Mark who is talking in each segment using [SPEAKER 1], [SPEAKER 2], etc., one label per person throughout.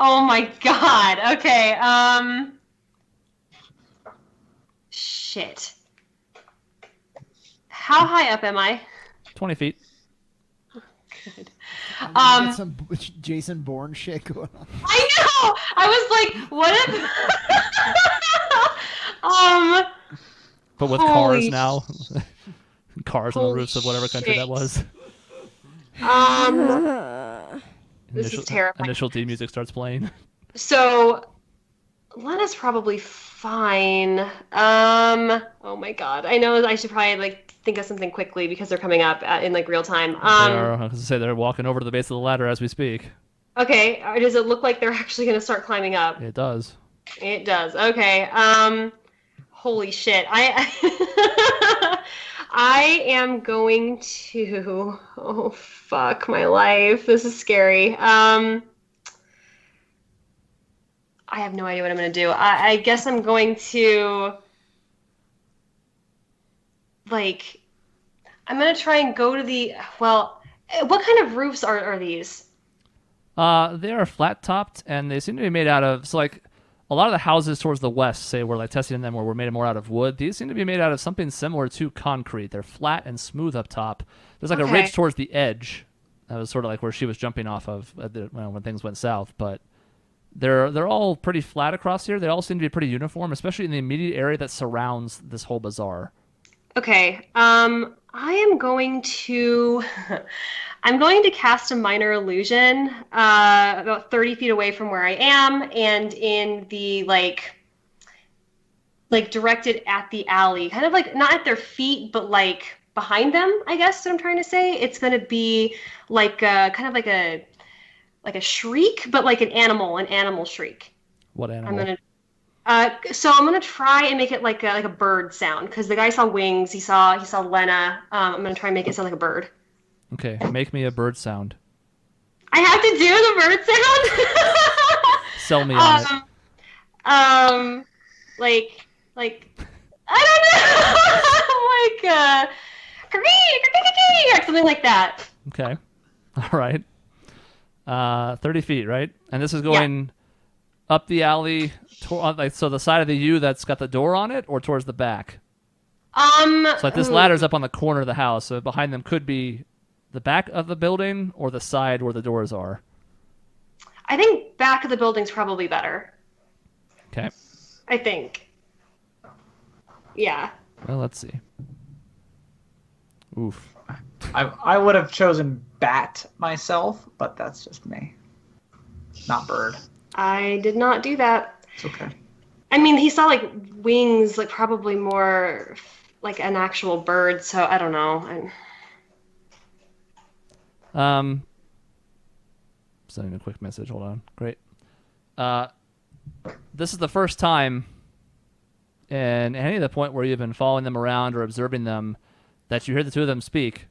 [SPEAKER 1] Oh my god. Okay. Shit. How high up am I?
[SPEAKER 2] 20 feet.
[SPEAKER 1] Good.
[SPEAKER 3] Get some Jason Bourne shit going on.
[SPEAKER 1] I know. I was like, what if?
[SPEAKER 2] But with cars now, cars on the roofs of whatever country that was.
[SPEAKER 1] This is terrifying.
[SPEAKER 2] Initial D music starts playing.
[SPEAKER 1] So, Lena's probably fine. Oh my god. I know I should probably like think of something quickly because they're coming up in like real time.
[SPEAKER 2] They are, I was gonna say they're walking over to the base of the ladder as we speak.
[SPEAKER 1] Okay. Does it look like they're actually gonna start climbing up?
[SPEAKER 2] It does.
[SPEAKER 1] It does. Okay. Holy shit. I am going to. Oh fuck my life. This is scary. I have no idea what I'm going to do. I guess I'm going to, like, I'm going to try and go to the, well, what kind of roofs are these?
[SPEAKER 2] They are flat-topped, and they seem to be made out of, so, like, a lot of the houses towards the west, say, we're, like, testing them where we're made more out of wood. These seem to be made out of something similar to concrete. They're flat and smooth up top. There's, like, a ridge towards the edge. That was sort of like where she was jumping off of when things went south, but they're all pretty flat across here. They all seem to be pretty uniform, especially in the immediate area that surrounds this whole bazaar.
[SPEAKER 1] Okay. I am going to cast a minor illusion about 30 feet away from where I am and in the like directed at the alley, kind of like not at their feet, but like behind them, I guess what I'm trying to say. It's going to be like kind of like a shriek, but like an animal shriek.
[SPEAKER 2] What animal?
[SPEAKER 1] So I'm gonna try and make it like a bird sound because the guy saw wings. He saw Lena. I'm gonna try and make it sound like a bird.
[SPEAKER 2] Okay, make me a bird sound.
[SPEAKER 1] I have to do the bird sound.
[SPEAKER 2] Sell me on
[SPEAKER 1] it. Like I don't know. Like something like that.
[SPEAKER 2] Okay, all right. 30 feet, right? And this is going up the alley, so the side of the U that's got the door on it, or towards the back? So like this ladder's up on the corner of the house, so behind them could be the back of the building or the side where the doors are.
[SPEAKER 1] I think back of the building's probably better.
[SPEAKER 2] Okay.
[SPEAKER 1] I think. Yeah.
[SPEAKER 2] Well, let's see. Oof.
[SPEAKER 4] I would have chosen bat myself, but that's just me. Not bird.
[SPEAKER 1] I did not do that.
[SPEAKER 4] It's okay.
[SPEAKER 1] I mean, he saw like wings, like probably more like an actual bird, so I don't know.
[SPEAKER 2] Sending a quick message. Hold on. Great. This is the first time in any of the point where you've been following them around or observing them that you hear the two of them speak.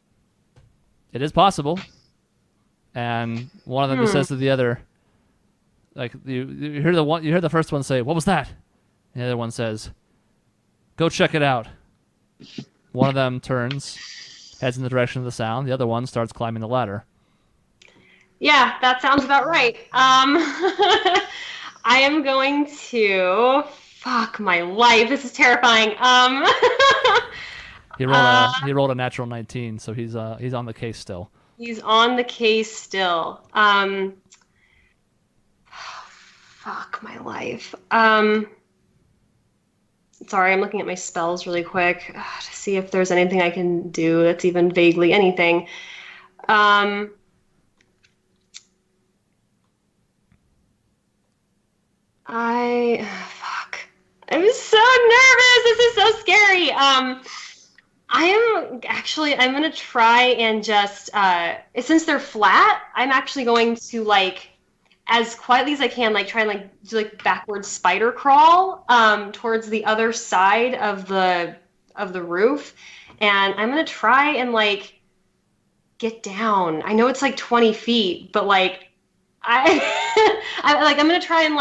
[SPEAKER 2] It is possible. And one of them just says to the other, like you hear the first one say, "What was that?" And the other one says, "Go check it out." One of them turns, heads in the direction of the sound. The other one starts climbing the ladder.
[SPEAKER 1] Yeah, that sounds about right. I am going to fuck my life. This is terrifying.
[SPEAKER 2] He rolled a natural 19, so he's on the case still.
[SPEAKER 1] He's on the case still. Fuck my life. Sorry, I'm looking at my spells really quick to see if there's anything I can do that's even vaguely anything. Fuck. I'm so nervous. This is so scary. I'm going to try and just, since they're flat, I'm actually going to, like, as quietly as I can, like, try and, like, do, like, backward spider crawl, towards the other side of the roof. And I'm going to try and, like, get down. I know it's, like, 20 feet, but, like, I'm going to try and,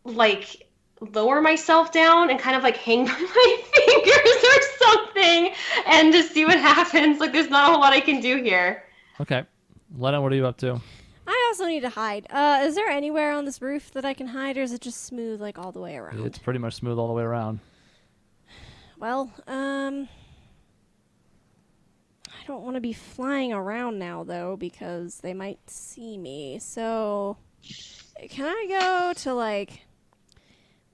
[SPEAKER 1] like, lower myself down and kind of like hang by my fingers or something and just see what happens. Like, there's not a whole lot I can do here.
[SPEAKER 2] Okay. Lena, what are you up to?
[SPEAKER 5] I also need to hide. Is there anywhere on this roof that I can hide, or is it just smooth, like, all the way around?
[SPEAKER 2] It's pretty much smooth all the way around.
[SPEAKER 5] Well, I don't want to be flying around now, though, because they might see me. So, can I go to, like...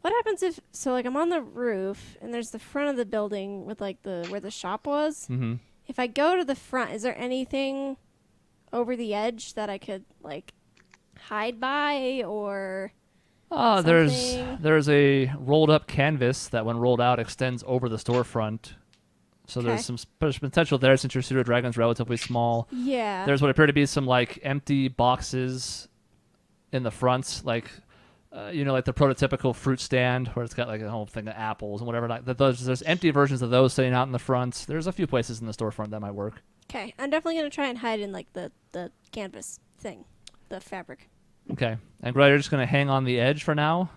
[SPEAKER 5] What happens if... So, like, I'm on the roof, and there's the front of the building with, like, where the shop was.
[SPEAKER 2] Mm-hmm.
[SPEAKER 5] If I go to the front, is there anything over the edge that I could, like, hide by, or...
[SPEAKER 2] There's a rolled up canvas that, when rolled out, extends over the storefront. So there's some potential there since your pseudo dragon's relatively small.
[SPEAKER 5] Yeah.
[SPEAKER 2] There's what appear to be some like empty boxes in the front, like like the prototypical fruit stand where it's got like a whole thing of apples and whatever. Like there's empty versions of those sitting out in the front. There's a few places in the storefront that might work.
[SPEAKER 5] Okay, I'm definitely gonna try and hide in like the canvas thing, the fabric.
[SPEAKER 2] Okay. And Greta, you're just going to hang on the edge for now?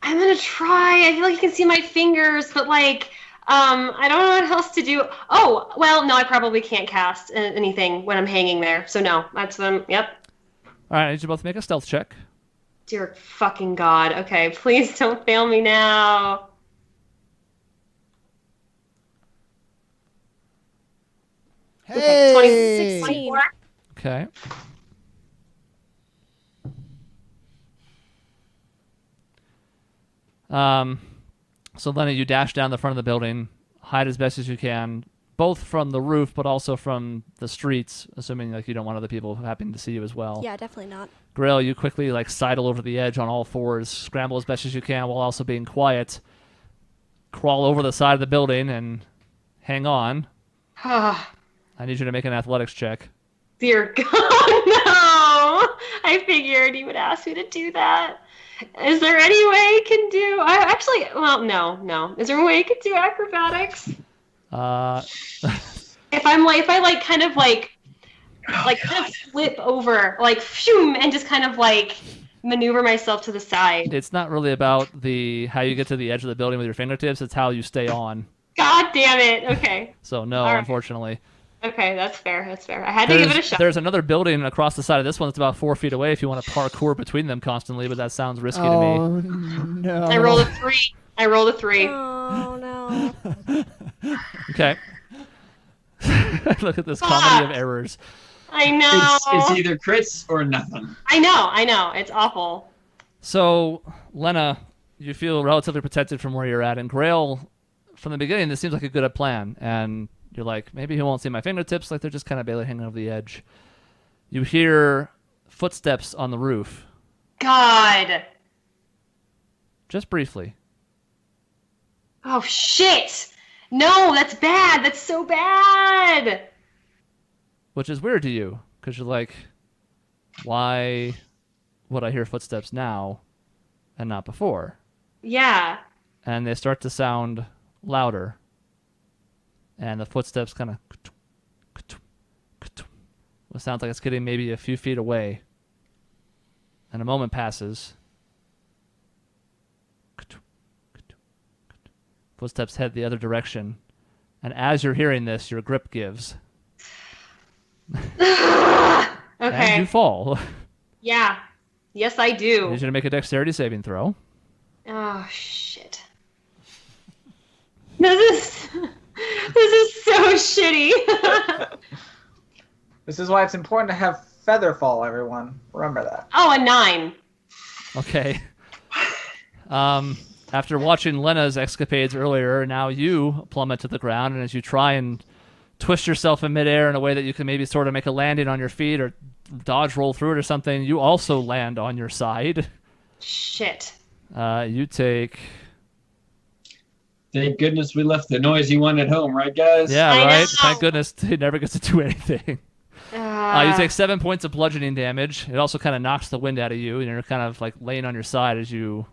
[SPEAKER 1] I'm going to try. I feel like you can see my fingers, but, like, I don't know what else to do. Oh, well, no, I probably can't cast anything when I'm hanging there. So, no, that's what I'm... Yep.
[SPEAKER 2] All right, I need you both to make a stealth check.
[SPEAKER 1] Dear fucking God. Okay, please don't fail me now.
[SPEAKER 3] Hey!
[SPEAKER 1] 24.
[SPEAKER 2] Okay. So Lena, you dash down the front of the building, hide as best as you can, both from the roof, but also from the streets, assuming like you don't want other people happening to see you as well.
[SPEAKER 5] Yeah, definitely not.
[SPEAKER 2] Grail, you quickly like sidle over the edge on all fours, scramble as best as you can while also being quiet, crawl over the side of the building and hang on. I need you to make an athletics check.
[SPEAKER 1] Dear God, no! I figured you would ask me to do that. Is there any way I can do... no. Is there a way I could do acrobatics? If I kind of flip over, like, phew, and just kind of, like, maneuver myself to the side.
[SPEAKER 2] It's not really about how you get to the edge of the building with your fingertips. It's how you stay on.
[SPEAKER 1] God damn it. Okay.
[SPEAKER 2] So, no,
[SPEAKER 1] All right.
[SPEAKER 2] Unfortunately.
[SPEAKER 1] Okay, that's fair. I had to give it a shot.
[SPEAKER 2] There's another building across the side of this one that's about 4 feet away if you want to parkour between them constantly, but that sounds risky to me.
[SPEAKER 3] Oh, no.
[SPEAKER 1] I rolled a 3.
[SPEAKER 5] Oh, no.
[SPEAKER 2] Okay. Look at this comedy of errors.
[SPEAKER 1] I know.
[SPEAKER 6] It's either crits or nothing.
[SPEAKER 1] I know. It's awful.
[SPEAKER 2] So, Lena, you feel relatively protected from where you're at, and Grail, from the beginning, this seems like a good plan, and you're like, maybe he won't see my fingertips, like they're just kind of barely hanging over the edge. You hear footsteps on the roof.
[SPEAKER 1] God.
[SPEAKER 2] Just briefly.
[SPEAKER 1] Oh, shit. No, that's bad. That's so bad.
[SPEAKER 2] Which is weird to you, because you're like, why would I hear footsteps now and not before?
[SPEAKER 1] Yeah.
[SPEAKER 2] And they start to sound louder. And the footsteps kind of... It sounds like it's getting maybe a few feet away. And a moment passes. Footsteps head the other direction. And as you're hearing this, your grip gives.
[SPEAKER 1] Okay.
[SPEAKER 2] And you fall.
[SPEAKER 1] Yeah. Yes, I
[SPEAKER 2] I
[SPEAKER 1] do.
[SPEAKER 2] need you to make a dexterity saving throw.
[SPEAKER 1] Oh, shit. This is so shitty.
[SPEAKER 4] This is why it's important to have feather fall, everyone. Remember that.
[SPEAKER 1] Oh, a 9.
[SPEAKER 2] Okay. After watching Lena's escapades earlier, now you plummet to the ground, and as you try and twist yourself in midair in a way that you can maybe sort of make a landing on your feet or dodge roll through it or something, you also land on your side.
[SPEAKER 1] Shit.
[SPEAKER 2] You take...
[SPEAKER 6] Thank goodness we left the noisy one at home, right, guys?
[SPEAKER 2] Yeah,
[SPEAKER 1] I
[SPEAKER 2] right?
[SPEAKER 1] know.
[SPEAKER 2] Thank goodness he never gets to do anything. You take 7 points of bludgeoning damage. It also kind of knocks the wind out of you, and you're kind of like laying on your side as you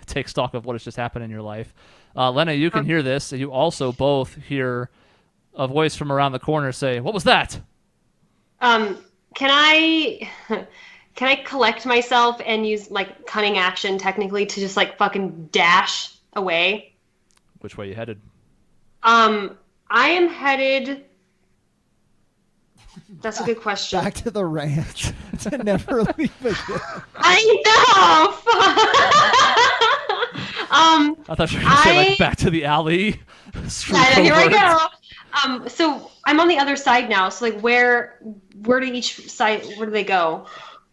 [SPEAKER 2] take stock of what has just happened in your life. Lena, you can hear this. You also both hear a voice from around the corner say, "What was that?"
[SPEAKER 1] Can I collect myself and use like cunning action technically to just like fucking dash away?
[SPEAKER 2] Which way you headed?
[SPEAKER 1] I am headed That's a good question.
[SPEAKER 3] Back to the ranch to never leave again.
[SPEAKER 1] I know.
[SPEAKER 2] I thought you were going to say, like, back to the alley.
[SPEAKER 1] Here I go. So I'm on the other side now. So like, where do each side? Where do they go?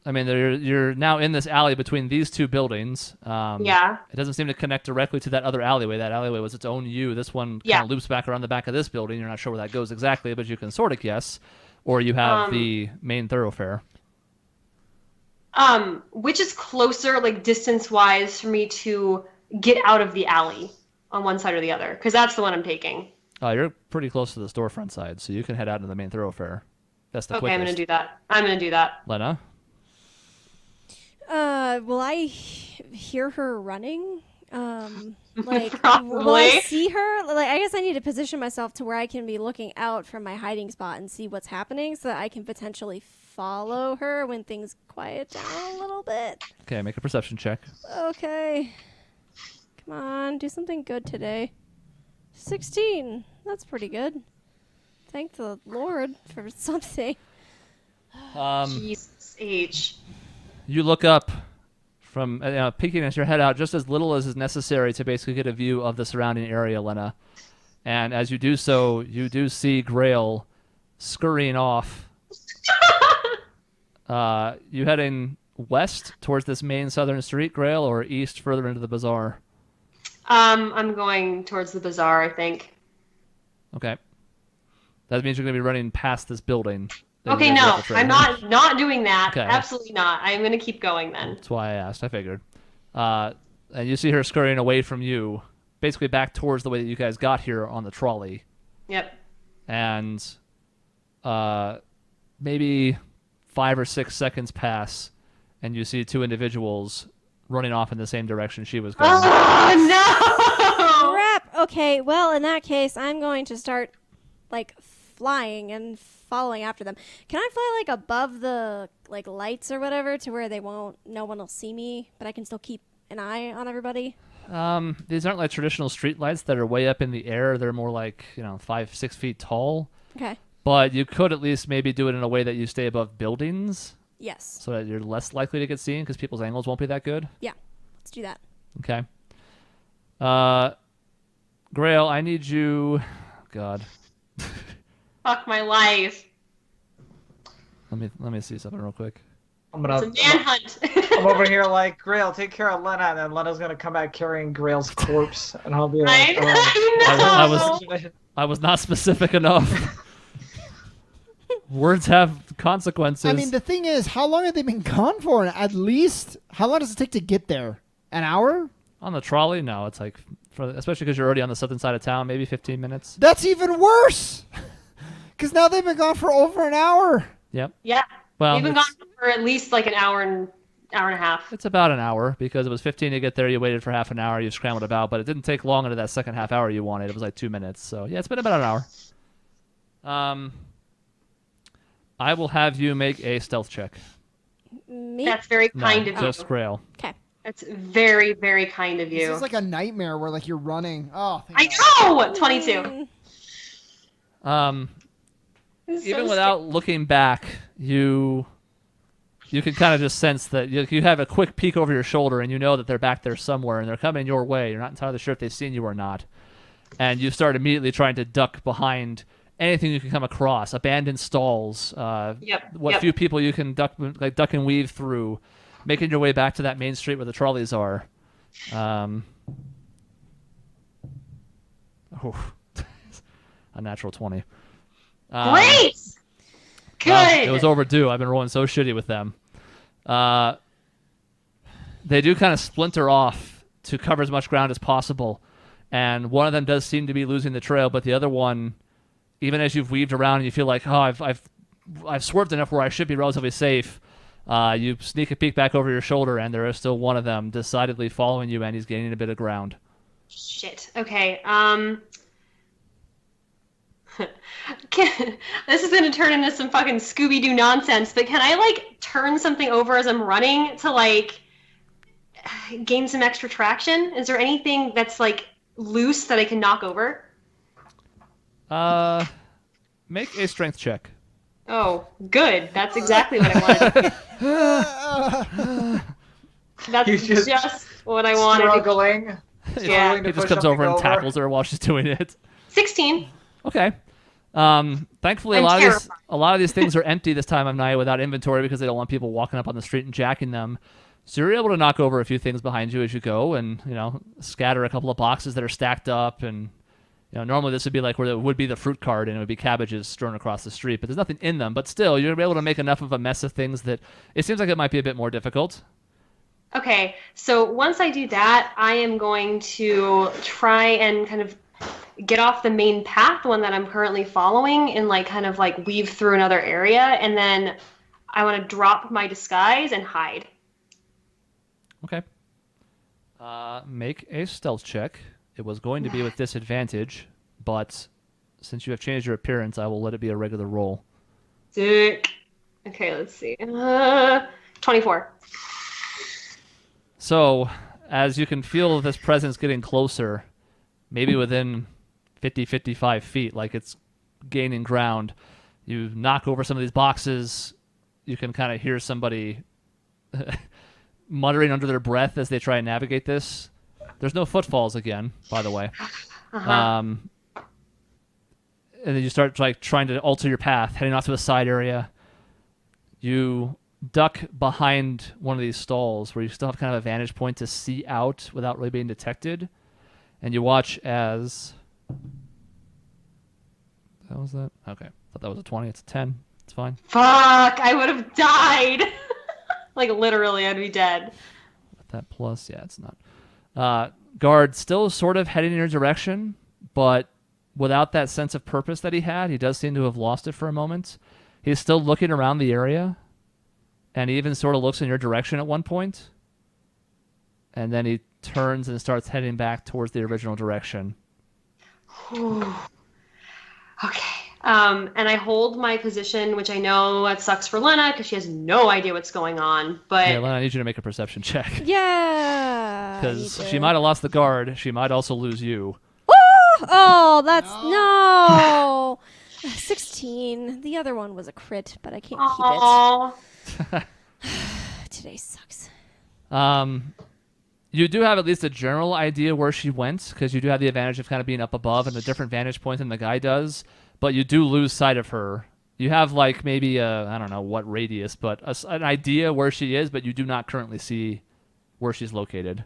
[SPEAKER 2] I mean, you're now in this alley between these two buildings.
[SPEAKER 1] Yeah.
[SPEAKER 2] It doesn't seem to connect directly to that other alleyway. That alleyway was its own U. This one kind of loops back around the back of this building. You're not sure where that goes exactly, but you can sort of guess. Or you have the main thoroughfare.
[SPEAKER 1] Which is closer, like distance-wise, for me to get out of the alley on one side or the other? Because that's the one I'm taking.
[SPEAKER 2] You're pretty close to the storefront side, so you can head out into the main thoroughfare. That's the quickest.
[SPEAKER 1] I'm gonna do that. I'm gonna do that.
[SPEAKER 2] Lena?
[SPEAKER 5] Will I hear her running? Like,
[SPEAKER 1] Probably.
[SPEAKER 5] will I see her? Like, I guess I need to position myself to where I can be looking out from my hiding spot and see what's happening, so that I can potentially follow her when things quiet down a little bit.
[SPEAKER 2] Okay, make a perception check.
[SPEAKER 5] Okay. Come on, do something good today. 16. That's pretty good. Thank the Lord for something.
[SPEAKER 1] Jesus H.
[SPEAKER 2] You look up from peeking as your head out, just as little as is necessary to basically get a view of the surrounding area, Lena. And as you do so, you do see Grail scurrying off. You heading west towards this main southern street, Grail, or east further into the bazaar?
[SPEAKER 1] I'm going towards the bazaar, I think.
[SPEAKER 2] Okay. That means you're going to be running past this building.
[SPEAKER 1] Okay, no, I'm not doing that.
[SPEAKER 2] Okay.
[SPEAKER 1] Absolutely not. I'm going to keep going then.
[SPEAKER 2] That's why I asked. I figured. And you see her scurrying away from you, basically back towards the way that you guys got here on the trolley.
[SPEAKER 1] Yep.
[SPEAKER 2] And maybe 5 or 6 seconds pass, and you see two individuals running off in the same direction she was going.
[SPEAKER 1] Oh, no!
[SPEAKER 5] Crap! Okay, well, in that case, I'm going to start, like, flying and following after them. Can I fly, like, above the, like, lights or whatever to where no one will see me, but I can still keep an eye on everybody?
[SPEAKER 2] These aren't like traditional street lights that are way up in the air. They're more like, 5-6 feet tall.
[SPEAKER 5] Okay.
[SPEAKER 2] But you could at least maybe do it in a way that you stay above buildings.
[SPEAKER 5] Yes.
[SPEAKER 2] So that you're less likely to get seen because people's angles won't be that good.
[SPEAKER 5] Yeah. Let's do that.
[SPEAKER 2] Okay. Grail, I need you... God.
[SPEAKER 1] Fuck my life.
[SPEAKER 2] Let me see something real quick.
[SPEAKER 1] It's a manhunt.
[SPEAKER 4] I'm over here like, Grail, take care of Lena, and then Lena's gonna come back carrying Grail's corpse, and I'll be like,
[SPEAKER 2] I was not specific enough. Words have consequences.
[SPEAKER 3] I mean, the thing is, how long have they been gone for? At least, how long does it take to get there? An hour?
[SPEAKER 2] On the trolley? No, it's like, especially because you're already on the southern side of town, maybe 15 minutes.
[SPEAKER 3] That's even worse! Because now they've been gone for over an hour.
[SPEAKER 2] Yep.
[SPEAKER 1] Yeah.
[SPEAKER 2] Well,
[SPEAKER 1] We've been gone for at least like an hour and a half.
[SPEAKER 2] It's about an hour because it was 15 to get there. You waited for half an hour. You scrambled about, but it didn't take long into that second half hour you wanted. It was like 2 minutes. So yeah, it's been about an hour. I will have you make a stealth check.
[SPEAKER 5] Me?
[SPEAKER 1] That's very kind of you.
[SPEAKER 2] Just Grail.
[SPEAKER 5] Okay.
[SPEAKER 1] That's very, very kind of you.
[SPEAKER 3] This is like a nightmare where like you're running. Oh,
[SPEAKER 1] I know! 22.
[SPEAKER 2] Even without looking back, you can kind of just sense that you have a quick peek over your shoulder and you know that they're back there somewhere and they're coming your way. You're not entirely sure if they've seen you or not. And you start immediately trying to duck behind anything you can come across. Abandoned stalls. Few people you can duck and weave through, making your way back to that main street where the trolleys are. A natural 20.
[SPEAKER 1] Great! Good!
[SPEAKER 2] Well, it was overdue. I've been rolling so shitty with them. They do kind of splinter off to cover as much ground as possible, and one of them does seem to be losing the trail, but the other one, even as you've weaved around and you feel like, oh, I've swerved enough where I should be relatively safe, you sneak a peek back over your shoulder, and there is still one of them decidedly following you, and he's gaining a bit of ground.
[SPEAKER 1] Shit. Okay. This is going to turn into some fucking Scooby-Doo nonsense, but can I, like, turn something over as I'm running to, like, gain some extra traction? Is there anything that's, like, loose that I can knock over?
[SPEAKER 2] Make a strength check.
[SPEAKER 1] Oh, good. That's exactly what I wanted. That's
[SPEAKER 4] He's just
[SPEAKER 1] just what I wanted.
[SPEAKER 4] Struggling.
[SPEAKER 1] Yeah.
[SPEAKER 4] Struggling to
[SPEAKER 2] He just
[SPEAKER 4] push
[SPEAKER 2] comes over
[SPEAKER 4] something
[SPEAKER 2] and tackles her while she's doing it.
[SPEAKER 1] 16.
[SPEAKER 2] Okay. Thankfully,
[SPEAKER 1] I'm
[SPEAKER 2] a lot of these things are empty this time of night without inventory because they don't want people walking up on the street and jacking them. So you're able to knock over a few things behind you as you go, and scatter a couple of boxes that are stacked up. And normally this would be like where there would be the fruit cart and it would be cabbages strewn across the street, but there's nothing in them. But still, you're able to make enough of a mess of things that it seems like it might be a bit more difficult.
[SPEAKER 1] Okay, so once I do that, I am going to try and kind of get off the main path, the one that I'm currently following, and kind of weave through another area, and then I want to drop my disguise and hide.
[SPEAKER 2] Okay. Make a stealth check. It was going to be with disadvantage, but since you have changed your appearance, I will let it be a regular roll.
[SPEAKER 1] Sick. Okay, let's see. 24.
[SPEAKER 2] So, as you can feel this presence getting closer, maybe within 55 feet, like it's gaining ground, you knock over some of these boxes. You can kind of hear somebody muttering under their breath as they try and navigate this. There's no footfalls again, by the way. And then you start trying to alter your path, heading off to a side area. You duck behind one of these stalls where you still have kind of a vantage point to see out without really being detected. And you watch as... How was that? Okay. Thought that was a 20. It's a 10. It's fine.
[SPEAKER 1] Fuck! I would have died! Literally, I'd be dead.
[SPEAKER 2] With that plus, yeah, it's not. Guard still sort of heading in your direction, but without that sense of purpose that he had. He does seem to have lost it for a moment. He's still looking around the area, and he even sort of looks in your direction at one point, and then he turns and starts heading back towards the original direction.
[SPEAKER 1] Okay. And I hold my position, which I know that sucks for Lena because she has no idea what's going on. But
[SPEAKER 2] Yeah, Lena, I need you to make a perception check.
[SPEAKER 5] Yeah.
[SPEAKER 2] Because she might have lost the guard. She might also lose you.
[SPEAKER 5] Oh, that's no. 16. The other one was a crit, but I can't
[SPEAKER 1] Aww.
[SPEAKER 5] keep it. Today sucks.
[SPEAKER 2] You do have at least a general idea where she went, because you do have the advantage of kind of being up above and a different vantage point than the guy does, but you do lose sight of her. You have maybe I don't know what radius, but an idea where she is, but you do not currently see where she's located.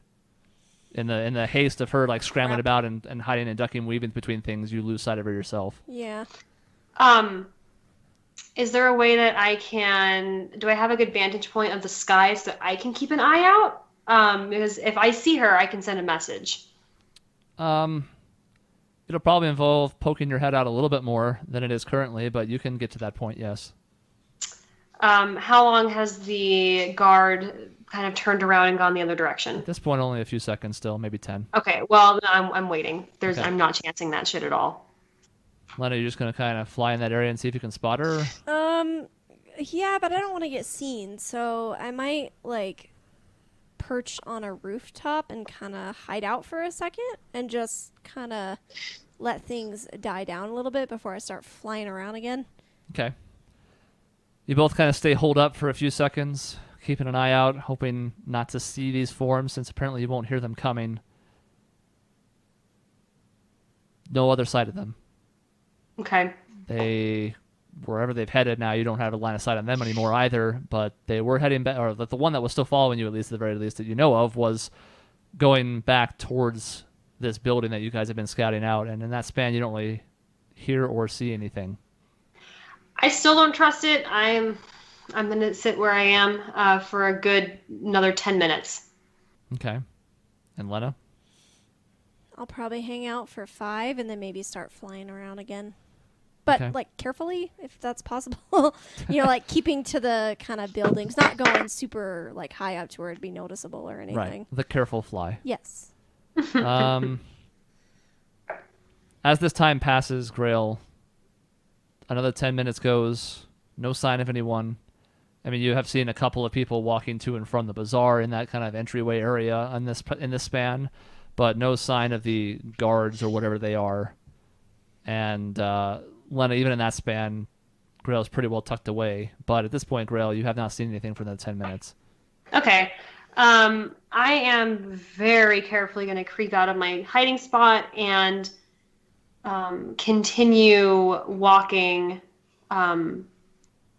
[SPEAKER 2] In the haste of her scrambling about and hiding and ducking, weaving between things, you lose sight of her yourself.
[SPEAKER 5] Yeah.
[SPEAKER 1] Is there a way that do I have a good vantage point of the sky so that I can keep an eye out? Because if I see her, I can send a message.
[SPEAKER 2] It'll probably involve poking your head out a little bit more than it is currently, but you can get to that point, yes.
[SPEAKER 1] How long has the guard kind of turned around and gone the other direction?
[SPEAKER 2] At this point, only a few seconds still, maybe 10.
[SPEAKER 1] Okay, well, I'm waiting.
[SPEAKER 2] Okay.
[SPEAKER 1] I'm not chancing that shit at all.
[SPEAKER 2] Lena, you're just going to kind of fly in that area and see if you can spot her?
[SPEAKER 5] Yeah, but I don't want to get seen, so I might, perch on a rooftop and kind of hide out for a second and just kind of let things die down a little bit before I start flying around again.
[SPEAKER 2] Okay. You both kind of stay holed up for a few seconds, keeping an eye out, hoping not to see these forms, since apparently you won't hear them coming. No other sight of them.
[SPEAKER 1] Okay.
[SPEAKER 2] Wherever they've headed now, you don't have a line of sight on them anymore either, but they were heading back, or the one that was still following you, at least at the very least that you know of, was going back towards this building that you guys have been scouting out, and in that span you don't really hear or see anything.
[SPEAKER 1] I still don't trust it. I'm going to sit where I am for a good another 10 minutes.
[SPEAKER 2] Okay. And Lena?
[SPEAKER 5] I'll probably hang out for 5 and then maybe start flying around again. But,
[SPEAKER 2] Okay.
[SPEAKER 5] Carefully, if that's possible. Keeping to the kind of buildings, not going super, high up to where it'd be noticeable or anything.
[SPEAKER 2] Right. The careful fly.
[SPEAKER 5] Yes.
[SPEAKER 2] As this time passes, Grail, another 10 minutes goes, no sign of anyone. I mean, you have seen a couple of people walking to and from the bazaar in that kind of entryway area in this span, but no sign of the guards or whatever they are. And Lena, even in that span, Grail's pretty well tucked away. But at this point, Grail, you have not seen anything for the 10 minutes.
[SPEAKER 1] Okay. I am very carefully going to creep out of my hiding spot and continue walking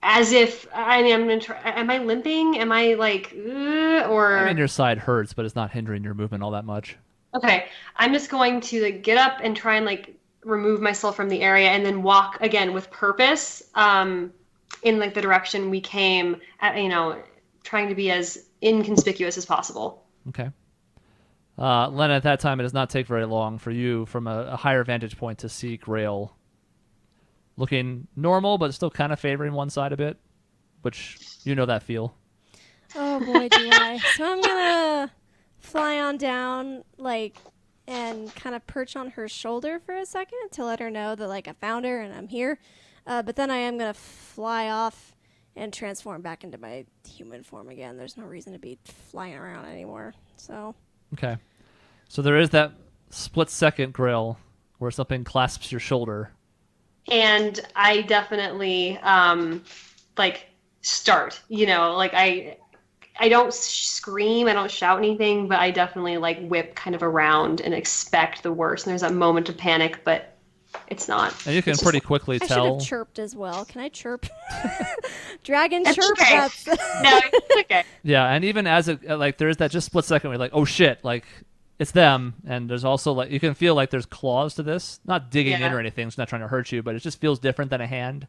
[SPEAKER 1] as if am I limping? Am I like, or?
[SPEAKER 2] I mean, your side hurts, but it's not hindering your movement all that much.
[SPEAKER 1] Okay. I'm just going to like get up and try and like remove myself from the area and then walk again with purpose in like the direction we came at, trying to be as inconspicuous as possible.
[SPEAKER 2] Okay. Lena, at that time, it does not take very long for you from a higher vantage point to see Grail looking normal, but still kind of favoring one side a bit, which you know that feel.
[SPEAKER 5] Oh boy, do I. So I'm gonna fly on down, like, and kind of perch on her shoulder for a second to let her know that, like, I found her and I'm here. But then I am gonna fly off and transform back into my human form again. There's no reason to be flying around anymore. So.
[SPEAKER 2] Okay. So there is that split second, Grail, where something clasps your shoulder.
[SPEAKER 1] And I definitely start, like I don't scream, I don't shout anything, but I definitely like whip kind of around and expect the worst. And there's that moment of panic, but it's not.
[SPEAKER 2] And you can pretty quickly
[SPEAKER 5] I
[SPEAKER 2] tell.
[SPEAKER 5] should have chirped as well. Can I chirp? Dragon
[SPEAKER 1] It's
[SPEAKER 5] chirp?
[SPEAKER 1] okay.
[SPEAKER 5] That's...
[SPEAKER 1] No, it's okay.
[SPEAKER 2] Yeah, and even as it, like, there is that just split second where you're like, oh shit, like, it's them. And there's also, like, you can feel like there's claws to this. Not digging in or anything, it's not trying to hurt you, but it just feels different than a hand.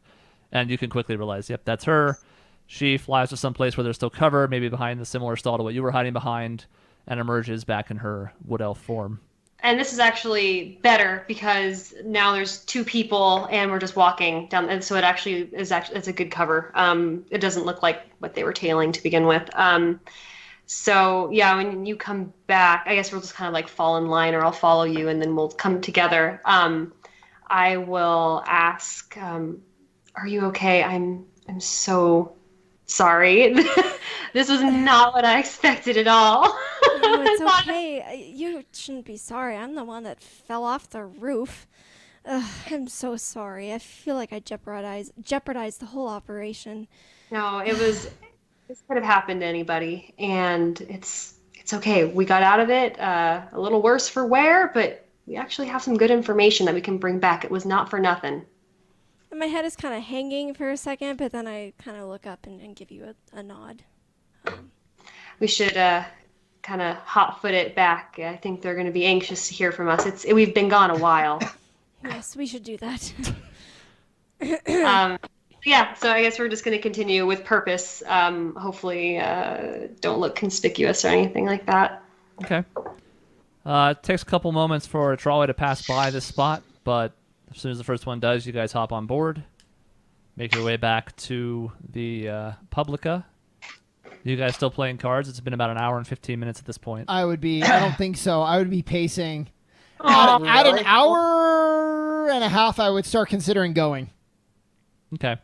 [SPEAKER 2] And you can quickly realize, yep, that's her. She flies to some place where they're still covered, maybe behind the similar stall to what you were hiding behind, and emerges back in her wood elf form.
[SPEAKER 1] And this is actually better because now there's two people and we're just walking down, and so it actually it's a good cover. It doesn't look like what they were tailing to begin with. So yeah, when you come back, I guess we'll just kind of like fall in line, or I'll follow you, and then we'll come together. I will ask, "Are you okay? I'm so sorry. This was not what I expected at all."
[SPEAKER 5] No, it's okay. You shouldn't be sorry. I'm the one that fell off the roof. I'm so sorry. I feel like I jeopardized the whole operation.
[SPEAKER 1] No, this could have happened to anybody, and it's okay. We got out of it a little worse for wear, but we actually have some good information that we can bring back. It was not for nothing.
[SPEAKER 5] And my head is kind of hanging for a second, but then I kind of look up and give you a nod.
[SPEAKER 1] We should kind of hot-foot it back. I think they're going to be anxious to hear from us. We've been gone a while.
[SPEAKER 5] Yes, we should do that.
[SPEAKER 1] Yeah, so I guess we're just going to continue with purpose. Hopefully don't look conspicuous or anything like that.
[SPEAKER 2] Okay. It takes a couple moments for a trolley to pass by this spot, but as soon as the first one does, you guys hop on board, make your way back to the Publica. You guys still playing cards? It's been about an hour and 15 minutes at this point.
[SPEAKER 3] I don't think so. I would be pacing.
[SPEAKER 1] Oh,
[SPEAKER 3] At an
[SPEAKER 1] really?
[SPEAKER 3] hour and a half, I would start considering going.
[SPEAKER 2] Okay.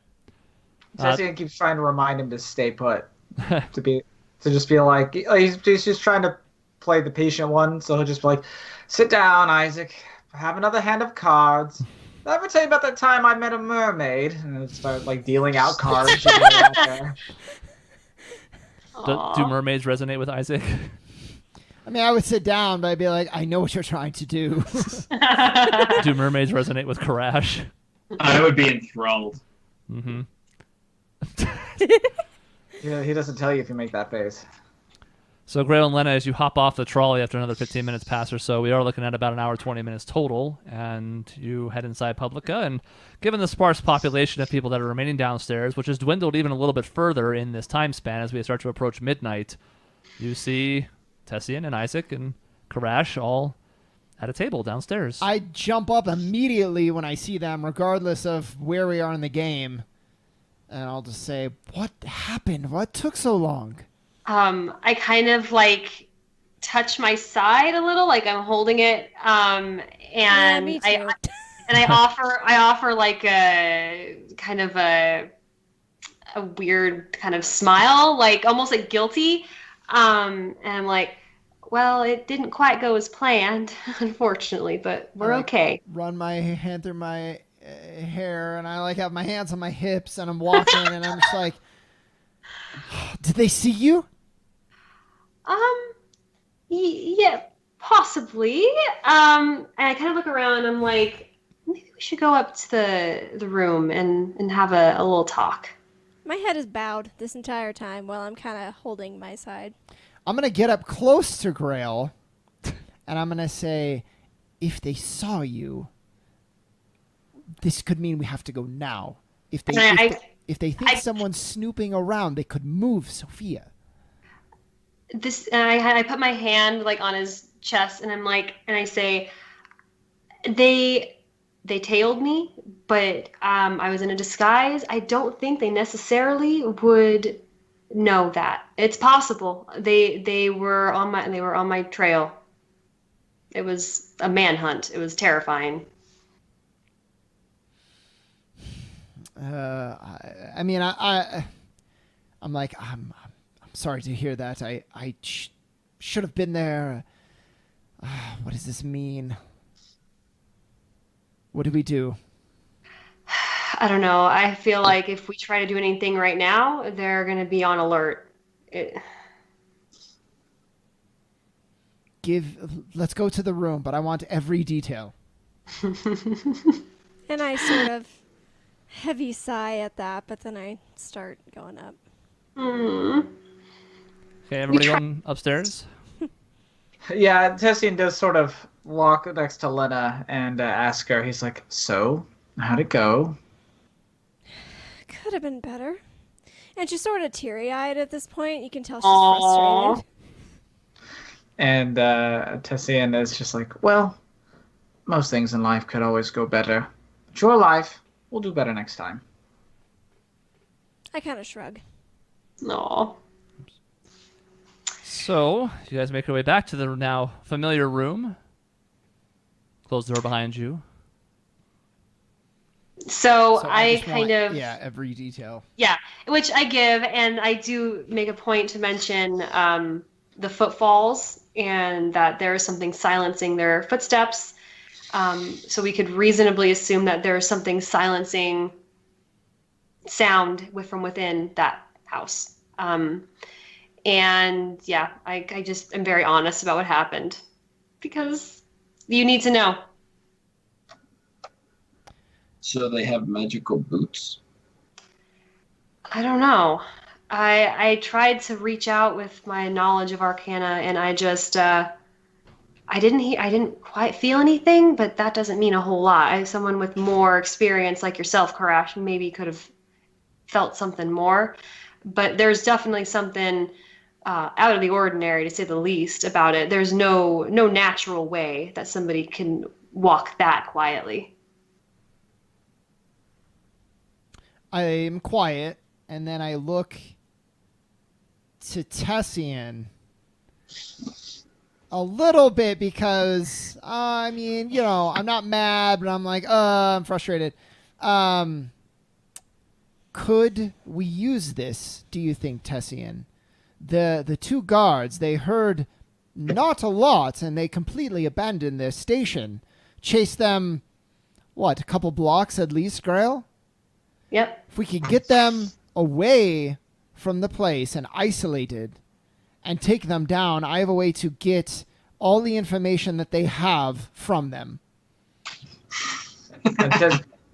[SPEAKER 4] Jessica keeps trying to remind him to stay put. to just be like, he's just trying to play the patient one, so he'll just be like, sit down, Isaac. Have another hand of cards. Did I ever tell you about that time I met a mermaid? And then start like dealing out cards. Out there.
[SPEAKER 2] Do mermaids resonate with Isaac?
[SPEAKER 3] I mean, I would sit down, but I'd be like, I know what you're trying to do.
[SPEAKER 2] Do mermaids resonate with Karash?
[SPEAKER 6] I would be enthralled.
[SPEAKER 2] Mm-hmm.
[SPEAKER 4] He doesn't tell you if you make that face.
[SPEAKER 2] So, Grail and Lena, as you hop off the trolley after another 15 minutes pass or so, we are looking at about an hour, 20 minutes total, and you head inside Publica, and given the sparse population of people that are remaining downstairs, which has dwindled even a little bit further in this time span as we start to approach midnight, you see Tessian and Isaac and Karash all at a table downstairs.
[SPEAKER 3] I jump up immediately when I see them, regardless of where we are in the game, and I'll just say, what happened? What took so long?
[SPEAKER 1] I kind of like touch my side a little, like I'm holding it, and
[SPEAKER 5] Yeah, me too.
[SPEAKER 1] I offer like a kind of a weird kind of smile, like almost like guilty, and I'm like, well, it didn't quite go as planned, unfortunately, but we're okay.
[SPEAKER 3] Run my hand through my hair, and I like have my hands on my hips, and I'm walking, and I'm just like, did they see you?
[SPEAKER 1] Yeah, possibly. And I kind of look around, and I'm like, maybe we should go up to the room and have a little talk.
[SPEAKER 5] My head is bowed this entire time while I'm kind of holding my side.
[SPEAKER 3] I'm going to get up close to Grail, and I'm going to say, if they saw you, this could mean we have to go now. If they think someone's snooping around, they could move Sophia.
[SPEAKER 1] I put my hand like on his chest, and I'm like, and I say, they tailed me, but I was in a disguise. I don't think they necessarily would know that. It's possible. They were on my trail. It was a manhunt. It was terrifying.
[SPEAKER 3] I'm like, I'm sorry to hear that. I should have been there. What does this mean? What do we do?
[SPEAKER 1] I don't know. I feel like if we try to do anything right now, they're going to be on alert.
[SPEAKER 3] Let's go to the room, but I want every detail.
[SPEAKER 5] And I sort of heavy sigh at that, but then I start going up.
[SPEAKER 1] Mm.
[SPEAKER 2] Okay, everybody going upstairs?
[SPEAKER 4] Yeah, Tessian does sort of walk next to Lena and ask her. He's like, so, how'd it go?
[SPEAKER 5] Could have been better. And she's sort of teary-eyed at this point. You can tell she's frustrated.
[SPEAKER 4] And Tessian is just like, well, most things in life could always go better. But your life will do better next time.
[SPEAKER 5] I kind of shrug.
[SPEAKER 1] Aw.
[SPEAKER 2] So, you guys make your way back to the now familiar room. Close the door behind you.
[SPEAKER 1] So I
[SPEAKER 3] just
[SPEAKER 1] kind
[SPEAKER 3] want,
[SPEAKER 1] of...
[SPEAKER 3] Yeah, every detail.
[SPEAKER 1] Yeah, which I give, and I do make a point to mention the footfalls and that there is something silencing their footsteps. So we could reasonably assume that there is something silencing sound from within that house. And yeah, I just am very honest about what happened because you need to know.
[SPEAKER 7] So they have magical boots?
[SPEAKER 1] I don't know. I tried to reach out with my knowledge of Arcana, and I just I didn't quite feel anything, but that doesn't mean a whole lot. Someone with more experience like yourself, Karash, maybe could have felt something more. But there's definitely something out of the ordinary, to say the least, about it. There's no natural way that somebody can walk that quietly.
[SPEAKER 3] I'm quiet, and then I look to Tessian a little bit because, I'm not mad, but I'm like, I'm frustrated. Could we use this, do you think, Tessian? The two guards, they heard not a lot, and they completely abandoned their station. Chased them, a couple blocks at least, Grail?
[SPEAKER 1] Yep.
[SPEAKER 3] If we could get them away from the place and isolated and take them down, I have a way to get all the information that they have from them.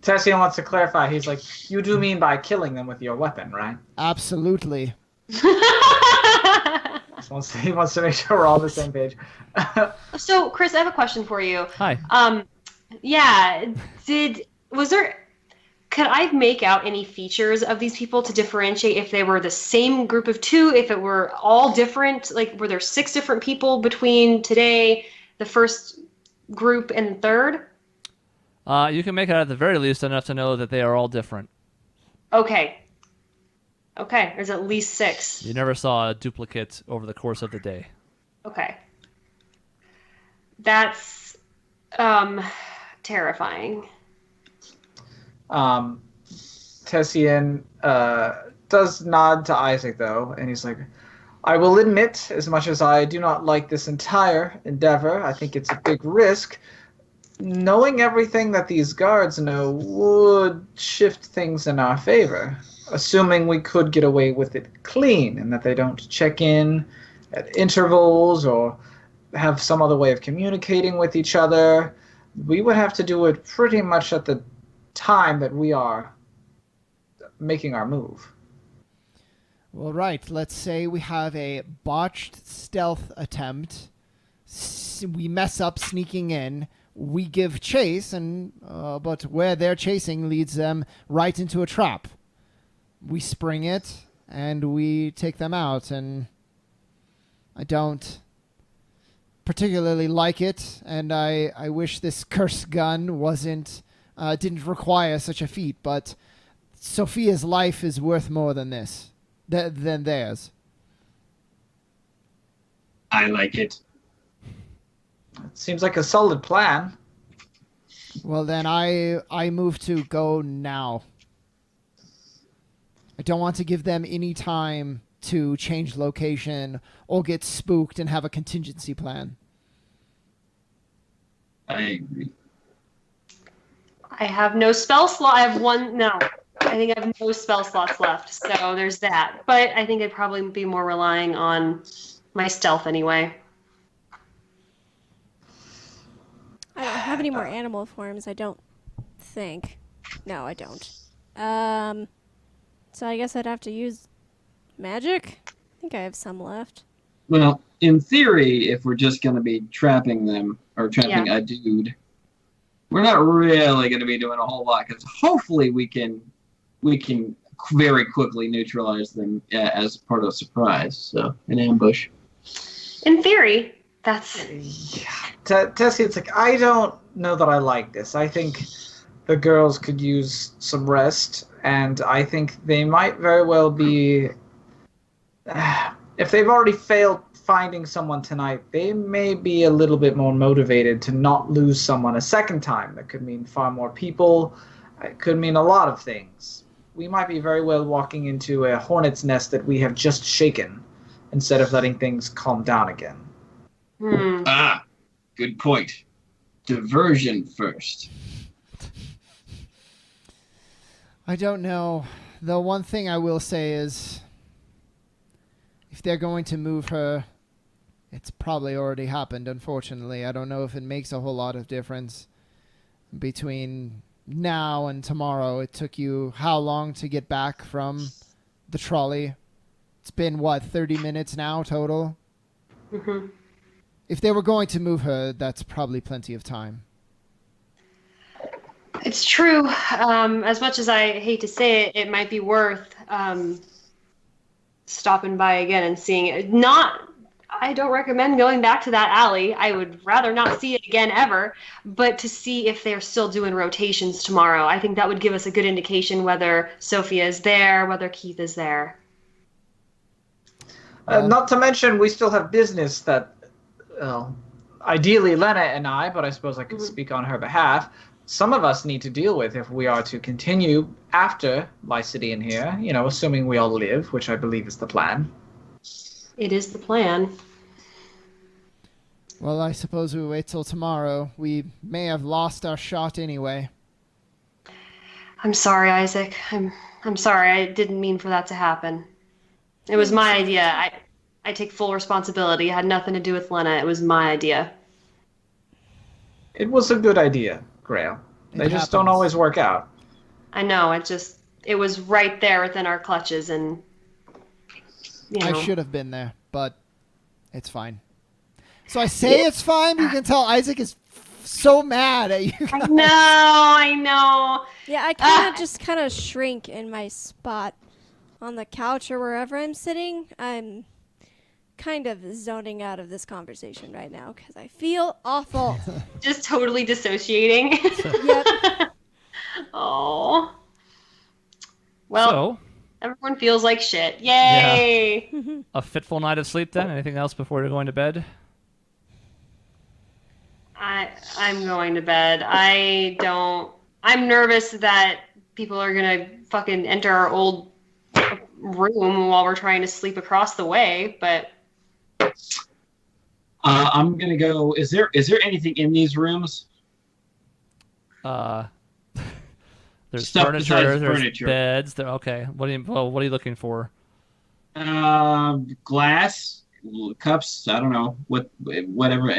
[SPEAKER 4] Tessian wants to clarify. He's like, you do mean by killing them with your weapon, right?
[SPEAKER 3] Absolutely.
[SPEAKER 4] He wants to make sure we're all on the same page.
[SPEAKER 1] So, Chris, I have a question for you.
[SPEAKER 2] Hi.
[SPEAKER 1] Yeah, could I make out any features of these people to differentiate if they were the same group of two, if it were all different? Like, were there 6 different people between today, the first group, and the third?
[SPEAKER 2] You can make it at the very least enough to know that they are all different.
[SPEAKER 1] Okay, there's at least 6.
[SPEAKER 2] You never saw a duplicate over the course of the day.
[SPEAKER 1] Okay. That's terrifying.
[SPEAKER 4] Tessian does nod to Isaac, though, and he's like, I will admit, as much as I do not like this entire endeavor, I think it's a big risk. knowing everything that these guards know would shift things in our favor, assuming we could get away with it clean and that they don't check in at intervals or have some other way of communicating with each other. We would have to do it pretty much at the time that we are making our move.
[SPEAKER 3] Well, right. Let's say we have a botched stealth attempt. We mess up sneaking in. We give chase, but where they're chasing leads them right into a trap. We spring it, and we take them out, and I don't particularly like it, and I wish this cursed gun didn't require such a feat, but Sophia's life is worth more than this, than theirs.
[SPEAKER 6] I like it.
[SPEAKER 4] It seems like a solid plan.
[SPEAKER 3] Well, then I move to go now. I don't want to give them any time to change location or get spooked and have a contingency plan.
[SPEAKER 7] I agree.
[SPEAKER 1] I have no spell slot. I have one. No, I think I have no spell slots left. So there's that. But I think I'd probably be more relying on my stealth anyway.
[SPEAKER 5] I don't have any more animal forms, I don't think. No, I don't. So I guess I'd have to use magic? I think I have some left.
[SPEAKER 7] Well, in theory, if we're just going to be trapping them, or trapping a dude, we're not really going to be doing a whole lot, because hopefully we can very quickly neutralize them as part of a surprise, so an ambush.
[SPEAKER 1] In theory, that's...
[SPEAKER 4] Tessie, it's like, I don't know that I like this. I think the girls could use some rest, and I think they might very well be... if they've already failed finding someone tonight, they may be a little bit more motivated to not lose someone a second time. That could mean far more people. It could mean a lot of things. We might be very well walking into a hornet's nest that we have just shaken, instead of letting things calm down again.
[SPEAKER 7] Ah, good point. Diversion first.
[SPEAKER 3] I don't know. The one thing I will say is, if they're going to move her, it's probably already happened, unfortunately. I don't know if it makes a whole lot of difference between now and tomorrow. It took you how long to get back from the trolley? It's been, 30 minutes now total?
[SPEAKER 1] Mm-hmm.
[SPEAKER 3] If they were going to move her, that's probably plenty of time.
[SPEAKER 1] It's true. As much as I hate to say it, it might be worth stopping by again and seeing it. I don't recommend going back to that alley. I would rather not see it again ever, but to see if they're still doing rotations tomorrow. I think that would give us a good indication whether Sophia is there, whether Keith is there.
[SPEAKER 4] Not to mention, we still have business that, ideally Lena and I, but I suppose I could speak on her behalf, some of us need to deal with if we are to continue after Lycidian here, assuming we all live, which I believe is the plan.
[SPEAKER 1] It is the plan.
[SPEAKER 3] Well, I suppose we wait till tomorrow. We may have lost our shot anyway.
[SPEAKER 1] I'm sorry, Isaac. I'm sorry. I didn't mean for that to happen. It was my idea. I take full responsibility. It had nothing to do with Lena. It was my idea.
[SPEAKER 4] It was a good idea, Grail. They just don't always work out.
[SPEAKER 1] I know. It was right there within our clutches, and
[SPEAKER 3] I should have been there, but it's fine. So I say it's fine, but you can tell Isaac is so mad at you guys.
[SPEAKER 1] I know.
[SPEAKER 5] Yeah, I kind of shrink in my spot on the couch or wherever I'm sitting. I'm kind of zoning out of this conversation right now because I feel awful.
[SPEAKER 1] Just totally dissociating.
[SPEAKER 5] Yep.
[SPEAKER 1] Oh. Well,
[SPEAKER 2] So,
[SPEAKER 1] everyone feels like shit. Yay!
[SPEAKER 5] Yeah.
[SPEAKER 2] a fitful night of sleep then? Anything else before you're going to bed?
[SPEAKER 1] I'm going to bed. I'm nervous that people are gonna fucking enter our old room while we're trying to sleep across the way, but
[SPEAKER 7] I'm gonna go. Is there anything in these rooms?
[SPEAKER 2] There's
[SPEAKER 7] Stuff
[SPEAKER 2] furniture.
[SPEAKER 7] besides
[SPEAKER 2] There's
[SPEAKER 7] furniture.
[SPEAKER 2] beds. Okay. What are you looking for?
[SPEAKER 7] Glass, cups. I don't know whatever.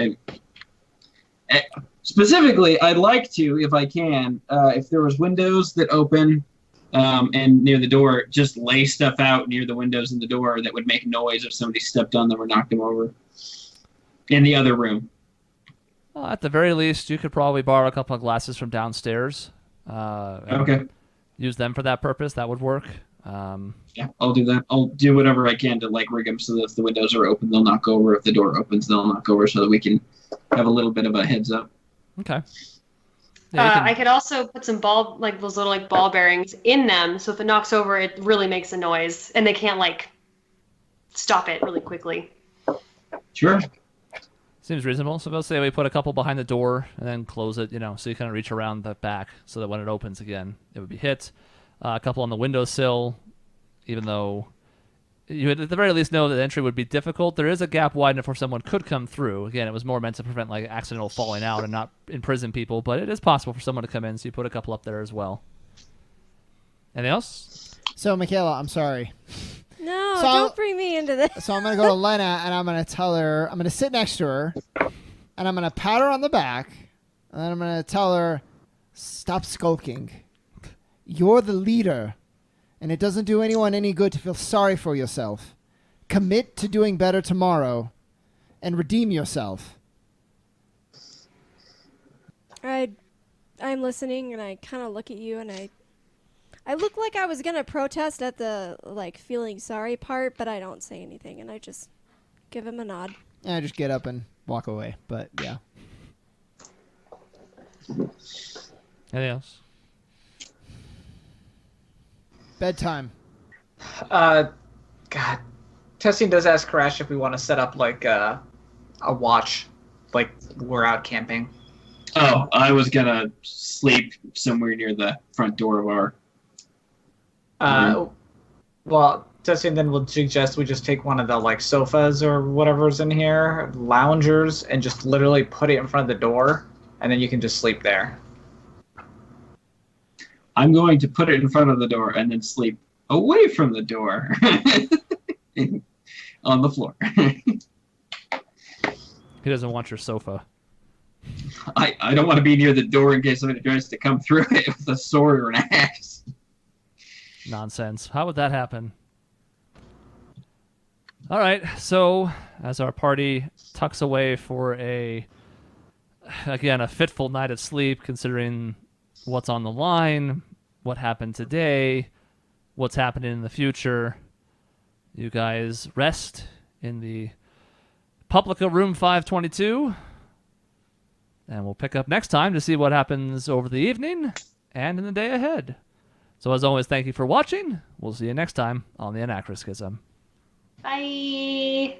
[SPEAKER 7] Specifically, I'd like to, if I can, if there was windows that open, and near the door, just lay stuff out near the windows and the door that would make noise if somebody stepped on them or knocked them over. In the other room.
[SPEAKER 2] Well, at the very least, you could probably borrow a couple of glasses from downstairs. And
[SPEAKER 7] Okay.
[SPEAKER 2] use them for that purpose. That would work.
[SPEAKER 7] Yeah, I'll do that. I'll do whatever I can to rig them so that if the windows are open, they'll knock over. If the door opens, they'll knock over, so that we can have a little bit of a heads up.
[SPEAKER 2] Okay. Yeah,
[SPEAKER 1] I could also put some those little ball bearings in them, so if it knocks over, it really makes a noise, and they can't stop it really quickly.
[SPEAKER 7] Sure.
[SPEAKER 2] seems reasonable. So let's say we put a couple behind the door and then close it, so you kind of reach around the back so that when it opens again, it would be hit. A couple on the windowsill, even though you would at the very least know that entry would be difficult. There is a gap wide enough where someone could come through. Again, it was more meant to prevent accidental falling out and not imprison people, but it is possible for someone to come in, so you put a couple up there as well. Anything else?
[SPEAKER 3] So, Michaela, I'm sorry.
[SPEAKER 5] No,
[SPEAKER 3] So-
[SPEAKER 5] don't bring me into this.
[SPEAKER 3] So I'm going to go to Lena, and I'm going to tell her, I'm going to sit next to her, and I'm going to pat her on the back, and then I'm going to tell her, stop skulking. You're the leader, and it doesn't do anyone any good to feel sorry for yourself. Commit to doing better tomorrow, and redeem yourself.
[SPEAKER 5] I'm listening, and I kind of look at you, and I look like I was gonna protest at the feeling sorry part, but I don't say anything, and I just give him a nod.
[SPEAKER 3] And I just get up and walk away, but yeah.
[SPEAKER 2] Anything else?
[SPEAKER 3] Bedtime.
[SPEAKER 4] God, Tessie does ask Crash if we want to set up a watch, we're out camping.
[SPEAKER 7] Oh, I was gonna sleep somewhere near the front door of our.
[SPEAKER 4] Well, Tessie then would suggest we just take one of the sofas or whatever's in here, loungers, and just literally put it in front of the door, and then you can just sleep there.
[SPEAKER 7] I'm going to put it in front of the door and then sleep away from the door on the floor.
[SPEAKER 2] He doesn't want your sofa.
[SPEAKER 7] I don't want to be near the door in case somebody tries to come through it with a sword or an axe.
[SPEAKER 2] Nonsense. How would that happen? All right, so as our party tucks away for a fitful night of sleep, considering what's on the line, what happened today, what's happening in the future, you guys rest in the Publica Room 522, and we'll pick up next time to see what happens over the evening and in the day ahead. So as always, thank you for watching. We'll see you next time on the Anachroschism.
[SPEAKER 1] Bye.